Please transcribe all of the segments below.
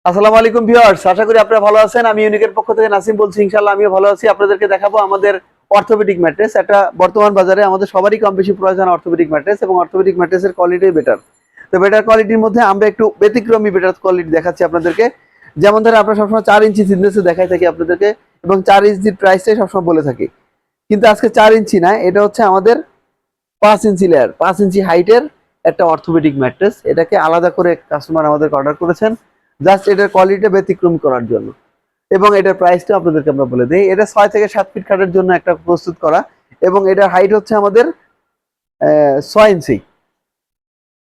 আসসালামু আলাইকুম ভিউয়ার্স, আশা করি আপনারা ভালো আছেন। আমি ইউনিকের পক্ষ থেকে নাসিম বলছি। ইনশাআল্লাহ আমিও ভালো আছি। আপনাদেরকে দেখাবো আমাদের অর্থোপেডিক ম্যাট্রেস। একটা বর্তমান বাজারে আমাদের সবারই কম বেশি প্রয়োজন অর্থোপেডিক ম্যাট্রেস, এবং অর্থোপেডিক ম্যাট্রেসের কোয়ালিটি বেটার। তো বেটার কোয়ালিটির মধ্যে আমরা একটু ব্যতিক্রমী বেটার কোয়ালিটি দেখাচ্ছি আপনাদেরকে। যেমন ধরেন আমরা সবসময় 4 ইঞ্চি থিকনেসে দেখাই থাকি আপনাদেরকে, এবং 4 ইঞ্চির প্রাইসটাই সবসময় বলে থাকি। কিন্তু আজকে 4 ইঞ্চি না, এটা হচ্ছে আমাদের 5 ইঞ্চি লেয়ার, 5 ইঞ্চি হাইটের একটা অর্থোপেডিক ম্যাট্রেস। এটাকে আলাদা করে কাস্টমার আমাদেরকে অর্ডার করেছেন জাস্ট এটার কোয়ালিটিটা ব্যতিক্রম করার জন্য, এবং এটার প্রাইসটা আপনাদেরকে আমরা বলে দিই। এটা 6 থেকে 7 ফিট খাটের জন্য একটা প্রস্তুত করা, এবং এটার হাইট হচ্ছে আমাদের 6 ইঞ্চি।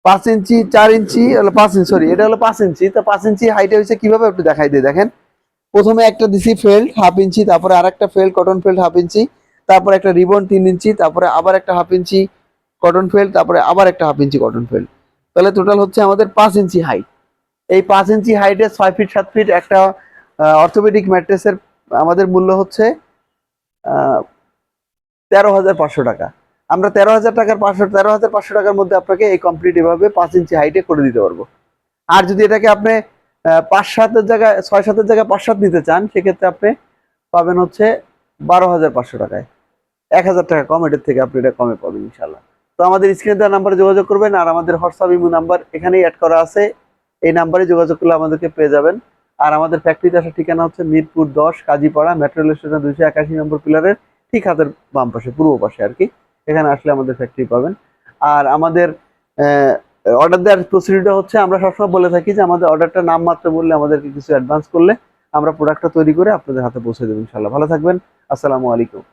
5 ইঞ্চি 4 ইঞ্চি হলো 5 ইঞ্চি, সরি এটা হলো 5 ইঞ্চি। তো 5 ইঞ্চি হাইটে হচ্ছে কিভাবে একটু দেখাই দিই। দেখেন, প্রথমে একটা দিছি ফেল্ড হাফ ইঞ্চি, তারপরে আরেকটা felt cotton felt half inch, তারপরে একটা রিবন 3 ইঞ্চি, তারপরে আবার একটা হাফ ইঞ্চি কটন ফেল্ড, তারপরে আবার একটা হাফ ইঞ্চি কটন ফেল্ড। তাহলে টোটাল হচ্ছে আমাদের 5 ইঞ্চি হাইট। এই 5 ইঞ্চি হাইটে 6 ফিট 7 ফিট একটা অর্থোপেডিক ম্যাট্রেসের আমাদের মূল্য হচ্ছে 13,500 টাকা। আমরা 13,500 টাকার মধ্যে আপনাকে এই কমপ্লিট এভাবে 5 ইঞ্চি হাইটে করে দিতে পারবো। আর যদি এটাকে আপনি 5-7 জায়গায় 6-7 জায়গায় 5-7 নিতে চান, সেক্ষেত্রে আপনি পাবেন হচ্ছে 12,500 টাকায়। 1,000 টাকা কম, এটার থেকে আপনি এটা কমে পাবেন ইনশাল্লাহ। তো আমাদের স্ক্রিনে দেওয়া নাম্বারে যোগাযোগ করবেন, আর আমাদের হোয়াটসঅ্যাপ ইমো নাম্বার এখানেই অ্যাড করা আছে। এই নাম্বারে যোগাযোগ করলে আমাদেরকে পেয়ে যাবেন। আর আমাদের ফ্যাক্টরিতে আসার ঠিকানা হচ্ছে Mirpur 10 Kazipara, metro rail station 281 নম্বর পিলারের ঠিক হাতের বাম পাশে, পূর্ব পাশে আর কি। এখানে আসলে আমাদের ফ্যাক্টরি পাবেন। আর আমাদের অর্ডার দেওয়ার প্রসিডিউরটা হচ্ছে, আমরা সবসময় বলে থাকি যে আমাদের অর্ডারটা নামমাত্র বললে আমাদেরকে কিছু অ্যাডভান্স করলে আমরা প্রোডাক্টটা তৈরি করে আপনাদের হাতে পৌঁছে দেবো ইনশাল্লাহ। ভালো থাকবেন। আসসালামু আলাইকুম।